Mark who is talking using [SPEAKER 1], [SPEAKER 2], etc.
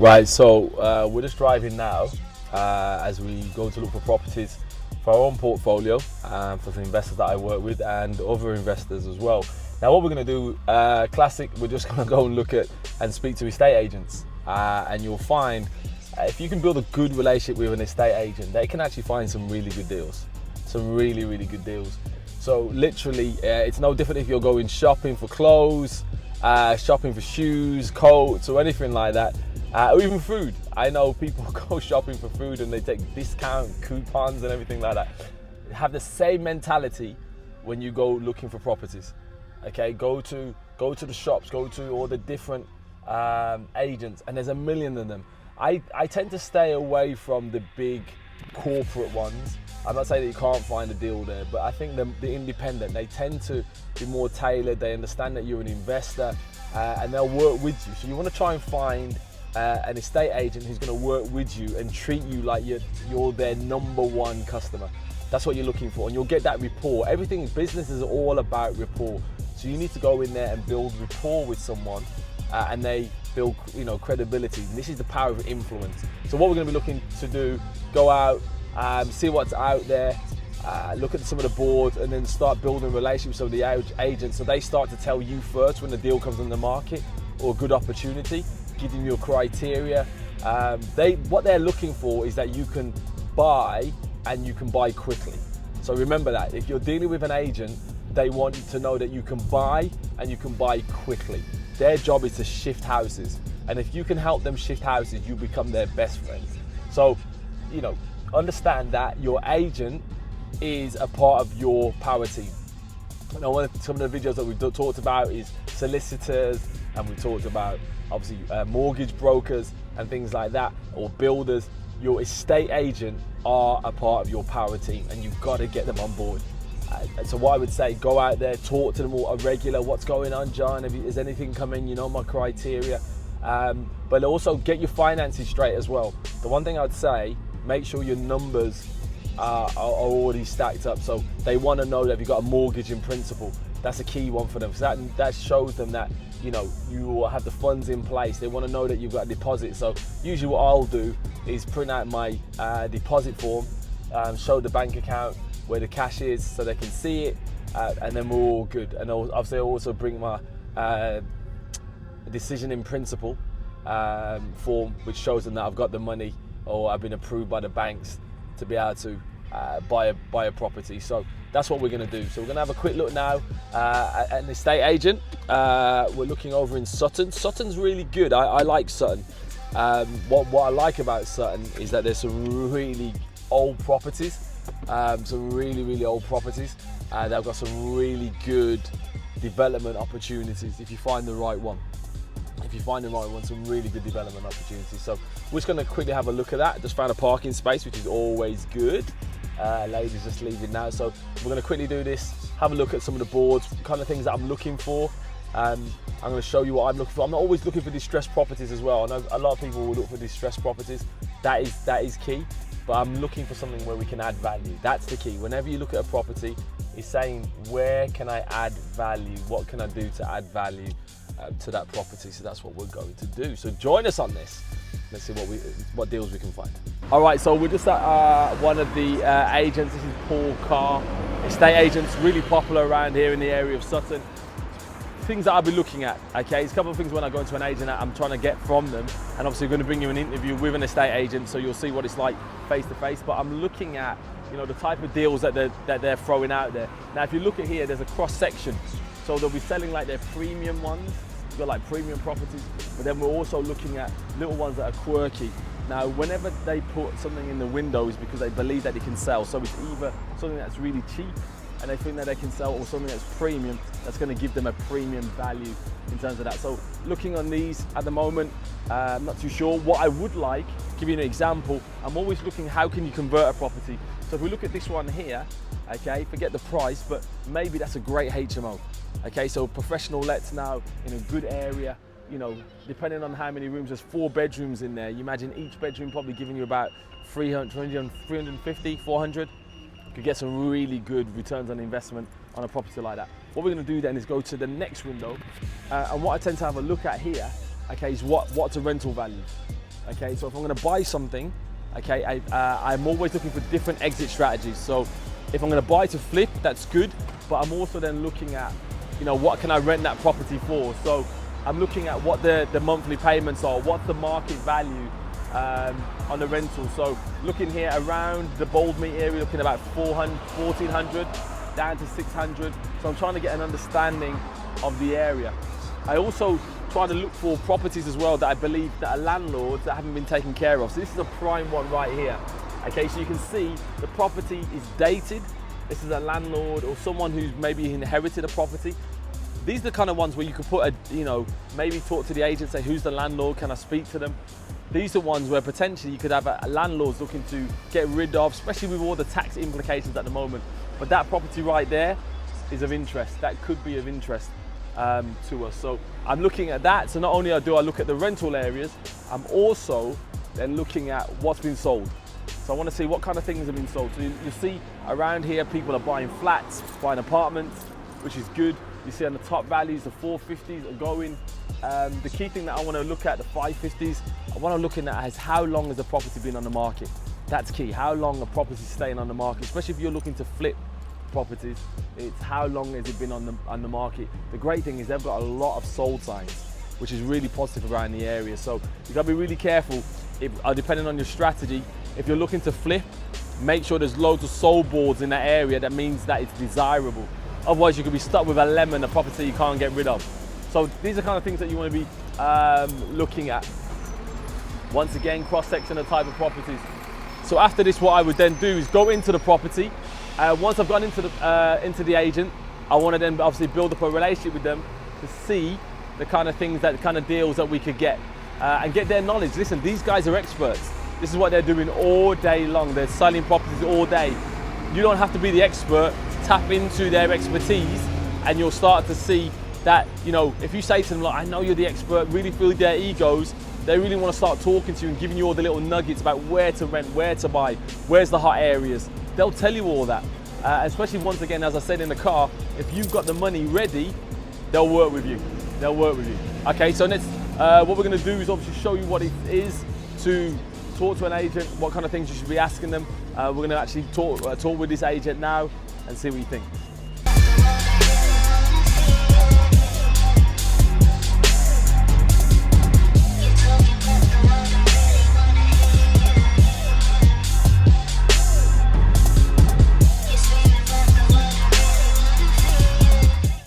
[SPEAKER 1] Right, so we're just driving now as we go to look for properties for our own portfolio, for some investors that I work with and other investors as well. Now what we're going to do, classic, we're just going to go and look at and speak to estate agents, and you'll find if you can build a good relationship with an estate agent, they can actually find some really good deals, some really good deals. So literally, it's no different if you're going shopping for clothes, shopping for shoes, coats, or anything like that, or even food. I know people go shopping for food and they take discount coupons and everything like that. Have the same mentality when you go looking for properties. Okay, go to the shops, go to all the different agents, and there's a million of them. I tend to stay away from the big corporate ones. I'm not saying that you can't find a deal there, but I think the independent, they tend to be more tailored. They understand that you're an investor, and they'll work with you. So you want to try and find an estate agent who's going to work with you and treat you like you're their number one customer. That's what you're looking for, and you'll get that rapport. Everything, business is all about rapport. So you need to go in there and build rapport with someone, and they build, credibility. And this is the power of influence. So what we're going to be looking to do, go out, see what's out there, look at some of the boards, and then start building relationships with the agents, so they start to tell you first when the deal comes on the market or a good opportunity, giving you a criteria. What they're looking for is that you can buy and you can buy quickly. So remember that if you're dealing with an agent, they want to know that you can buy and you can buy quickly. Their job is to shift houses, and if you can help them shift houses, you become their best friend. So, understand that your agent is a part of your power team. Some of the videos that we've talked about is solicitors, and we talked about obviously mortgage brokers and things like that, or builders. Your estate agent are a part of your power team, and you've got to get them on board. So what I would say, go out there, talk to them all regular. What's going on, John? Is anything coming? You know my criteria. But also get your finances straight as well. The one thing I'd say, make sure your numbers are already stacked up. So they want to know that you've got a mortgage in principle. That's a key one for them. So that shows them that you will have the funds in place. They want to know that you've got a deposit. So usually what I'll do is print out my deposit form, show the bank account where the cash is so they can see it, and then we're all good. And obviously I also bring my decision in principle form, which shows them that I've got the money or I've been approved by the banks to be able to buy a property. So that's what we're going to do. So we're going to have a quick look now at an estate agent. We're looking over in Sutton. Sutton's really good. I like Sutton. What I like about Sutton is that there's some really old properties. Some really old properties. They've got some really good development opportunities if you find the right one. Some really good development opportunities. So we're just going to quickly have a look at that. Just found a parking space, which is always good. Ladies just leaving now. So we're going to quickly do this, have a look at some of the boards, kind of things that I'm looking for. I'm going to show you what I'm looking for. I'm not always looking for distressed properties as well. I know a lot of people will look for distressed properties. That is key. But I'm looking for something where we can add value. That's the key. Whenever you look at a property, it's saying, where can I add value? What can I do to add value to that property? So that's what we're going to do. So join us on this. Let's see what deals we can find. All right, so we're just at one of the agents. This is Paul Carr, estate agents, really popular around here in the area of Sutton. Things that I'll be looking at, okay? There's a couple of things when I go into an agent that I'm trying to get from them, and obviously we're going to bring you an interview with an estate agent, so you'll see what it's like face to face. But I'm looking at, the type of deals that they're throwing out there. Now, if you look at here, there's a cross section, so they'll be selling like their premium ones. You've got like premium properties, but then we're also looking at little ones that are quirky. Now, whenever they put something in the windows, because they believe that it can sell, so it's either something that's really cheap and they think that they can sell, or something that's premium that's going to give them a premium value in terms of that. So looking on these at the moment, I'm not too sure. What I would like, give you an example, I'm always looking how can you convert a property. So if we look at this one here, okay, forget the price, but maybe that's a great HMO. Okay, so professional lets now in a good area, depending on how many rooms, there's 4 bedrooms in there. You imagine each bedroom probably giving you about 350, 400. You could get some really good returns on investment on a property like that. What we're going to do then is go to the next window, and what I tend to have a look at here, okay, is what's a rental value. Okay, so if I'm going to buy something, okay, I'm always looking for different exit strategies. So if I'm going to buy to flip, that's good, but I'm also then looking at, you know, what can I rent that property for? So I'm looking at what the monthly payments are, what's the market value on the rental. So looking here around the Boldmead area, looking about 1,400 down to 600. So I'm trying to get an understanding of the area. I also try to look for properties as well that I believe that are landlords that haven't been taken care of. So this is a prime one right here. Okay, so you can see the property is dated. This is a landlord or someone who's maybe inherited a property. These are the kind of ones where you could put a, you know, maybe talk to the agent, say, who's the landlord, can I speak to them? These are ones where potentially you could have a landlord looking to get rid of, especially with all the tax implications at the moment. But that property right there is of interest. That could be of interest to us. So I'm looking at that. So not only do I look at the rental areas, I'm also then looking at what's been sold. So I want to see what kind of things have been sold. So you see around here, people are buying flats, buying apartments, which is good. You see on the top values, the 450s are going. The key thing that I want to look at, the 550s, I want to look at is how long has the property been on the market. That's key, how long a property is staying on the market, especially if you're looking to flip properties. It's how long has it been on the market. The great thing is they've got a lot of sold signs, which is really positive around the area. So you've got to be really careful, depending on your strategy. If you're looking to flip, make sure there's loads of sold boards in that area. That means that it's desirable. Otherwise you could be stuck with a lemon, a property you can't get rid of. So these are kind of things that you want to be looking at. Once again, cross-section of type of properties. So after this, what I would then do is go into the property. Once I've gone into the agent, I want to then obviously build up a relationship with them to see the kind of things, that kind of deals that we could get and get their knowledge. Listen, these guys are experts. This is what they're doing all day long. They're selling properties all day. You don't have to be the expert to tap into their expertise, and you'll start to see that, you know, if you say to them, look, I know you're the expert, really feel their egos, they really want to start talking to you and giving you all the little nuggets about where to rent, where to buy, where's the hot areas. They'll tell you all that. Especially once again, as I said in the car, if you've got the money ready, they'll work with you. They'll work with you. Okay, so next, what we're going to do is obviously show you what it is to talk to an agent, what kind of things you should be asking them. We're going to actually talk with this agent now and see what you think.